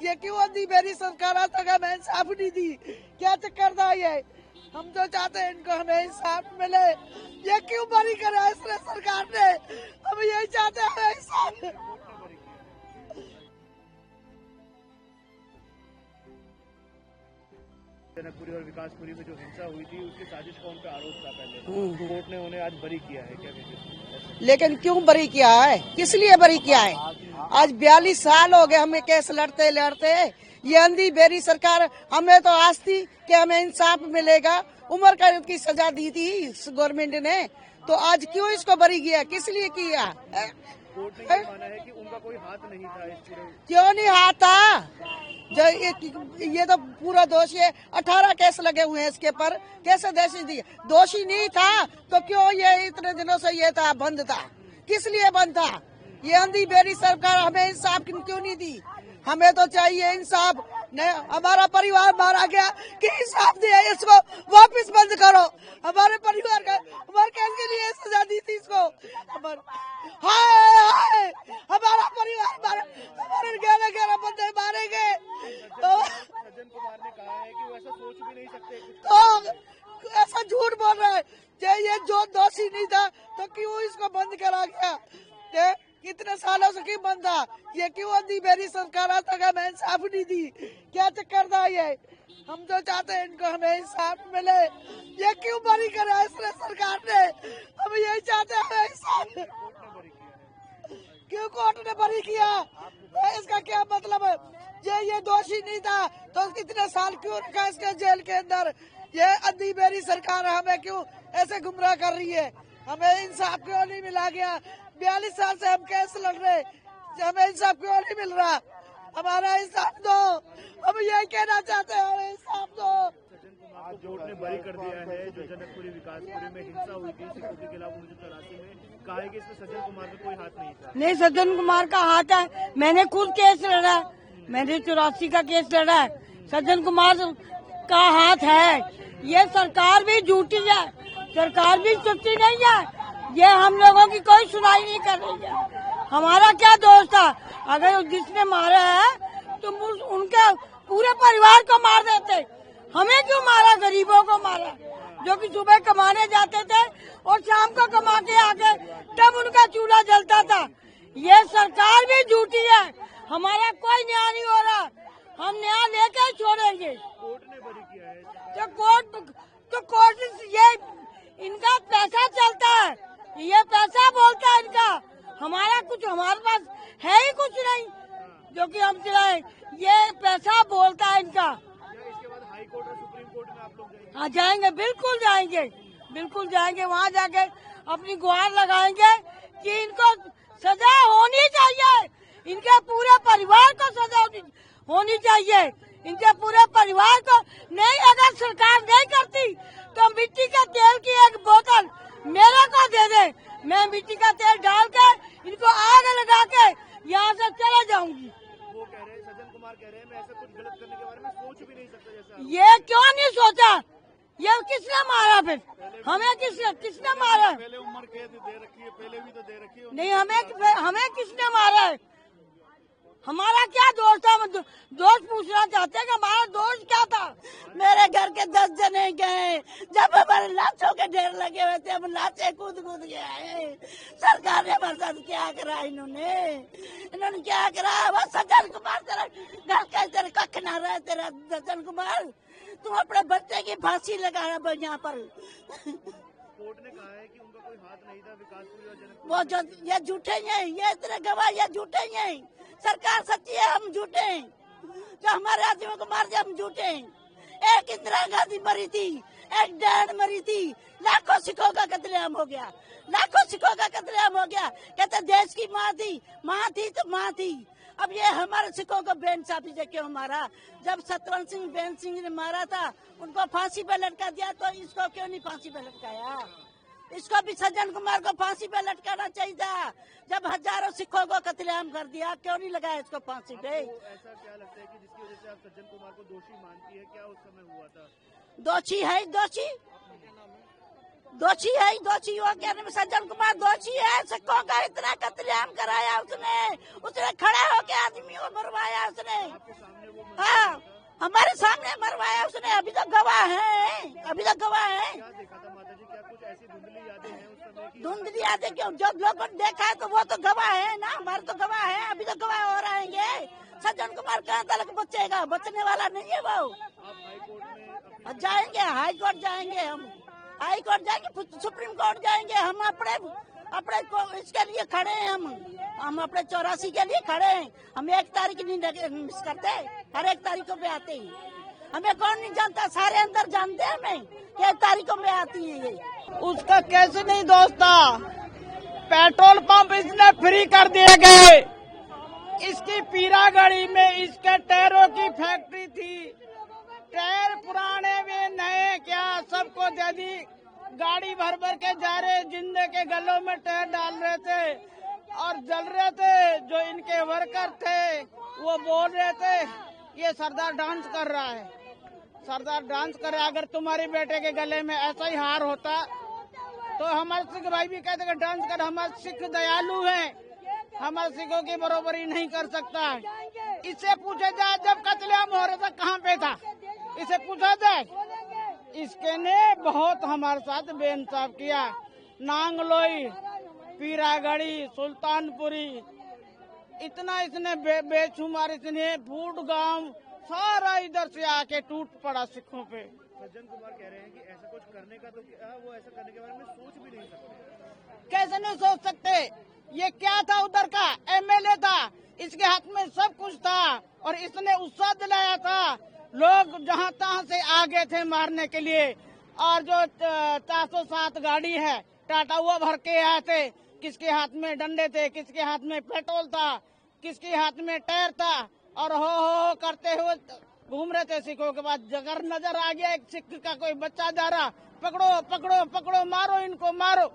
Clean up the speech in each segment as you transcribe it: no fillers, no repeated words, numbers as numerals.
ये क्यों दी मेरी सरकार आज तक हमें इंसाफ नहीं दी? क्या चक्कर था ये? हम तो चाहते हैं इनको हमें इंसाफ मिले। ये क्यों बरी करा इस सरकार ने? हम यही चाहते हैं हमें इंसाफ। जनकपुरी और विकासपुरी में जो हिंसा हुई थी उसकी साजिश का उन पे आरोप था पहले। कोर्ट ने उन्हें आज बरी किया है, क्या कहते? लेकिन क्यों बरी किया है? किस लिए बरी किया है? आज 42 साल हो गए हमें केस लड़ते लड़ते। ये अंधी बेरी सरकार, हमें तो आस थी कि हमें इंसाफ मिलेगा। उम्र कैद की सजा दी थी इस गवर्नमेंट ने, तो आज क्यों इसको बरी किया? किस लिए किया? कोर्ट ने ये माना है कि उनका कोई हाथ नहीं था इस पूरे। क्यों नहीं हाथ था? जो ये तो पूरा दोषी है। 18 केस लगे हुए हैं इसके पर। कैसे दोषी नहीं था तो क्यों ये इतने दिनों से ये था बंद था? किस लिए बंद था? ये अंधी बेरी सरकार हमें इंसाफ क्यों नहीं दी? हमें तो चाहिए इंसाफ। हमारा परिवार मारा गया कि इंसाफ दिया, इसको वापस बंद करो। हमारे परिवार का हमारे के लिए सजा दी थी इसको। हाय हमारा परिवार मारा, हमारे 11 बंदे मारे गए। तो सज्जन कुमार ने कहा है कि वो ऐसा सोच भी नहीं सकते। तो ऐसा झूठ बोल रहा है। ये जो दोषी नहीं था तो क्यों इसको बंद करा गया? कितने सालों से क्यों बंद था? ये क्यों अंधी मेरी सरकार आज तक हमें इंसाफ नहीं दी? क्या चक्कर था ये? हम तो चाहते हैं इनको हमें इंसाफ मिले। ये क्यों बरी करा इस सरकार ने? हम यही चाहते हैं इंसाफ। क्यों कोर्ट ने बरी किया? इसका क्या मतलब है? ये दोषी नहीं था तो इतने साल क्यों रखा इसके जेल के अंदर? ये अंधी मेरी सरकार हमें क्यों ऐसे गुमराह कर रही है? हमें इंसाफ क्यों नहीं मिला गया? 42 साल से हम केस लड़ रहे, हमें इंसाफ क्यों नहीं मिल रहा? हमारा इंसाफ दो। हम यही कहना चाहते हैं, हमें इंसाफ दो। सज्जन कुमार को कोर्ट ने बरी कर दिया है। जो जनकपुरी विकासपुरी में हिंसा हुई थी सिखों के खिलाफ 1984 में, कहा है कि इसमें सज्जन कुमार का कोई हाथ नहीं था। नहीं, सज्जन कुमार का हाथ है। मैंने खुद केस लड़ा है, मैंने 84 का केस लड़ा है। सज्जन कुमार का हाथ है। ये सरकार भी झूठी है, सरकार भी सच्ची नहीं है। ये हम लोगों की कोई सुनाई नहीं कर रही है। हमारा क्या दोष था? अगर जिसने मारा है तो उनके पूरे परिवार को मार देते। हमें क्यों मारा? गरीबों को मारा, जो कि सुबह कमाने जाते थे और शाम को कमा के आके तब उनका चूल्हा जलता था। ये सरकार भी झूठी है। हमारा कोई न्याय नहीं हो रहा। हम न्याय लेकर छोड़ेंगे। कोर्ट ने बरी किया है तो कोर्ट ये इनका पैसा चलता है, ये पैसा बोलता है इनका। हमारे पास है ही कुछ नहीं जो कि हम चलाएं। ये पैसा बोलता है इनका। इसके बाद हाई कोर्ट और सुप्रीम कोर्ट में आप लोग जाएंगे? हाँ जाएंगे, बिल्कुल जाएंगे, बिल्कुल जाएंगे। वहाँ जाके अपनी गुहार लगाएंगे कि इनको सजा होनी चाहिए। इनके पूरे परिवार को सजा होनी चाहिए। इनके पूरे परिवार को नहीं, अगर सरकार नहीं करती तो मिट्टी के तेल की एक बोतल मेरे को दे दे। मैं मिट्टी का तेल डाल के इनको आग लगा के यहाँ से चले जाऊंगी। वो कह रहे हैं, सज्जन कुमार कह रहे हैं, मैं ऐसा कुछ गलत करने के बारे में सोच भी नहीं सकता। जैसा ये क्यों नहीं सोचा? ये किसने मारा? फिर हमें किसने मारा? पहले उम्र कैद दे रखी है, पहले भी तो दे रखी है। नहीं, हमें किसने मारा है? हमारा क्या दोष था? दोष पूछना चाहते हैं कि हमारा दोष क्या था? मेरे घर के 10 जने गए, जब हमारे लाशों के ढेर लगे हुए थे, हम लाशें कूद के आए। सरकार ने हमारे साथ क्या करा? इन्होंने क्या करा? वो सज्जन कुमार तेरा घर का तेरे कख ना रहे। तेरा सज्जन कुमार, तुम अपने बच्चे की फांसी लगा रहा यहाँ पर। कोर्ट ने कहा है कि उनका कोई हाथ नहीं था विकासपुरी और जनकपुरी। वो जो ये झूठे हैं, ये तेरे गवाह ये झूठे हैं। सरकार सच्ची है, हम झूठे हैं। जो हमारे आदमियों को मार दिया, हम झूठे हैं। एक इंदिरा गांधी मरी थी, एक डैन मरी थी, लाखों सिखों का कत्लेआम हो गया, लाखों सिखों का कत्लेआम हो गया। कहते देश की माँ थी तो माँ थी। अब ये हमारे सिखों को बेइंसाफी से क्यों मारा? जब सतवंत सिंह बेन सिंह ने मारा था, उनको फांसी पे लटका दिया, तो इसको क्यों नहीं फांसी पे लटकाया? इसको भी सज्जन कुमार को फांसी पे लटकाना चाहिए था। जब हजारों सिखों को कत्लेआम कर दिया, क्यों नहीं लगाया इसको फांसी पे? ऐसा क्या लगता है कि जिसकी वजह से आप सज्जन कुमार को दोषी मानती है, क्या उस समय हुआ था? दोषी है, दोषी दोषी है, दोषी हो गया। सज्जन कुमार दोषी है। सिखों का इतना कत्लेआम कराया उसने खड़ा होकर आदमी को मरवाया उसने। हाँ, हमारे सामने मरवाया उसने। अभी तक गवाह है, अभी तक गवाह है। क्या देखा था माता जी? क्या कुछ ऐसी धुंधली यादें हैं उस समय की? धुंधली यादें क्यों? जो लोगों ने देखा है तो वो तो गवाह है ना, हमारे तो गवाह है। अभी तक गवाह हो रहेंगे। सज्जन कुमार कहाँ तक बचेगा? बचने वाला नहीं है वो। आप हाई कोर्ट में जाएंगे, हाई कोर्ट जाएंगे, हम हाई कोर्ट जाएंगे, सुप्रीम कोर्ट जाएंगे। हम अपने इसके लिए खड़े हैं। हम अपने 84 के लिए खड़े हैं। हम 1 तारीख नहीं मिस करते, हर 1 तारीखों पे आते ही। हमें कौन नहीं जानता, सारे अंदर जानते हैं हमें कि 1 तारीखों में आती है ये। उसका कैसे नहीं दोस्ता, पेट्रोल पंप इसने फ्री कर दिए गए। इसकी पीरागढ़ी में इसके टायरों की फैक्ट्री थी। टायर पुराने में नए क्या सबको दे दी। गाड़ी भर भर के जा रहे, जिंदे के गलों में टायर डाल रहे थे और जल रहे थे। जो इनके वर्कर थे वो बोल रहे थे ये सरदार डांस कर रहा है, सरदार डांस कर रहा है। अगर तुम्हारे बेटे के गले में ऐसा ही हार होता तो हमारे सिख भाई भी कहते कि डांस कर। हमारे सिख दयालु हैं, हमारे सिखों की बराबरी नहीं कर सकता। इससे पूछा जाए जब कत्लेआम हो रहा था कहाँ पे था, इसे पूछा जाए। इसके ने बहुत हमारे साथ बेइंसाफ किया। नांगलोई, पीरागढ़ी, सुल्तानपुरी, इतना इसने बेशुमार इसने फूड गांव सारा इधर से आके टूट पड़ा सिखों पे। सज्जन कुमार कह रहे हैं कि ऐसा कुछ करने का तो वो ऐसा करने के बारे में सोच भी नहीं सकते। कैसे नहीं सोच सकते? ये क्या था? उधर का एमएलए था, इसके हाथ में सब कुछ था और इसने उत्साह दिलाया था। लोग जहाँ तहाँ से आगे थे मारने के लिए। और जो 407 गाड़ी है टाटा वो भर के आए थे। किसके हाथ में डंडे थे, किसके हाथ में पेट्रोल था, किसके हाथ में टायर था और हो करते हुए घूम रहे थे सिखों के पास। अगर नजर आ गया एक सिख का कोई बच्चा जा रहा, पकड़ो पकड़ो पकड़ो, मारो इनको मारो।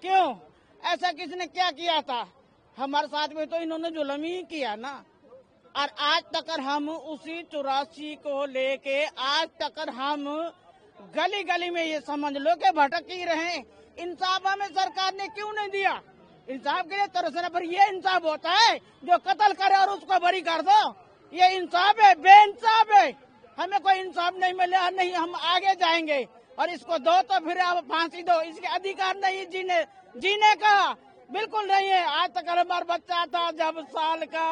क्यों? ऐसा किसने क्या किया था? हमारे साथ में तो इन्होंने जुल्म ही किया ना। और आज तक हम उसी 84 को लेके आज तक हम गली गली में ये समझ लो कि भटक ही रहे। इंसाफ हमें सरकार ने क्यों नहीं दिया? इंसाफ के लिए तरसना, पर ये इंसाफ होता है जो कत्ल करे और उसको बरी कर दो? ये इंसाफ है? बेइंसाफ है। हमें कोई इंसाफ नहीं मिला, नहीं हम आगे जाएंगे। और इसको दो तो फिर आप फांसी दो। इसके अधिकार नहीं जीने का, बिल्कुल नहीं है। आज तक हमारा बच्चा था जब साल का,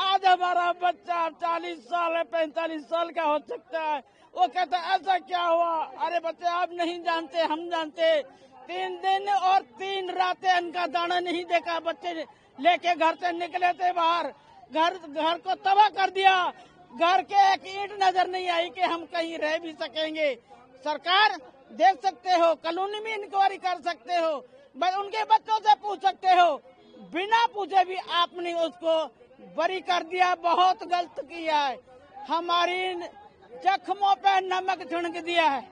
आज हमारा बच्चा 40 साल है, 45 साल का हो सकता है। वो कहता ऐसा क्या हुआ? अरे बच्चे आप नहीं जानते, हम जानते। 3 दिन और 3 रातें अन्न का दाना नहीं देखा। बच्चे लेके घर से निकले थे बाहर, घर को तबाह कर दिया। घर के एक ईंट नजर नहीं आई कि हम कहीं रह भी सकेंगे। सरकार देख सकते हो, कानूनी में इंक्वायरी कर सकते हो, उनके बच्चों से पूछ सकते हो। बिना पूछे भी आपने उसको बरी कर दिया। बहुत गलत किया है। हमारी जख्मों पे नमक छिड़क दिया है।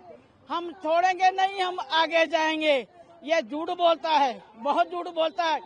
हम छोड़ेंगे नहीं, हम आगे जाएंगे। ये झूठ बोलता है, बहुत झूठ बोलता है।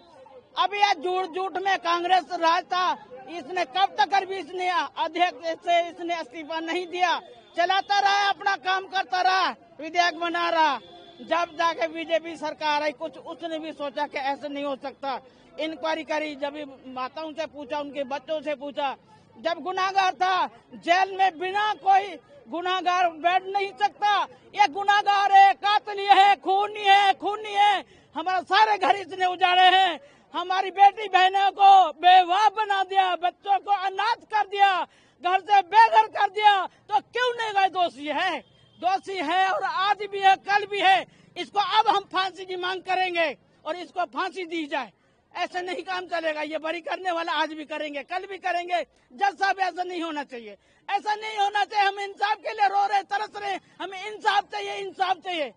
अभी यह झूठ में कांग्रेस राज था। इसने कब तक भी इसने अध्यक्ष से इसने इस्तीफा नहीं दिया, चलाता रहा, अपना काम करता रहा, विधेयक बना रहा। जब जाके बीजेपी सरकार आई, कुछ उसने भी सोचा कि ऐसा नहीं हो सकता। इंक्वायरी करी, जब माताओं से पूछा, उनके बच्चों से पूछा। जब गुनाहगार था जेल में बिना कोई गुनाहगार बैठ नहीं सकता। ये गुनाहगार है, कातिल है, खूनी है। हमारा सारे घर इसने उजाड़े हैं। हमारी बेटी बहनों को बेवाह बना दिया, बच्चों को अनाथ कर दिया, घर से बेघर कर दिया। तो क्यों नहीं गए? दोषी है और आज भी है, कल भी है। इसको अब हम फांसी की मांग करेंगे और इसको फांसी दी जाए। ऐसा नहीं काम चलेगा। ये बरी करने वाला आज भी करेंगे, कल भी करेंगे। जज साहब ऐसा नहीं होना चाहिए, ऐसा नहीं होना चाहिए। हम इंसाफ के लिए रो रहे, तरस रहे, हमें इंसाफ चाहिए, इंसाफ चाहिए।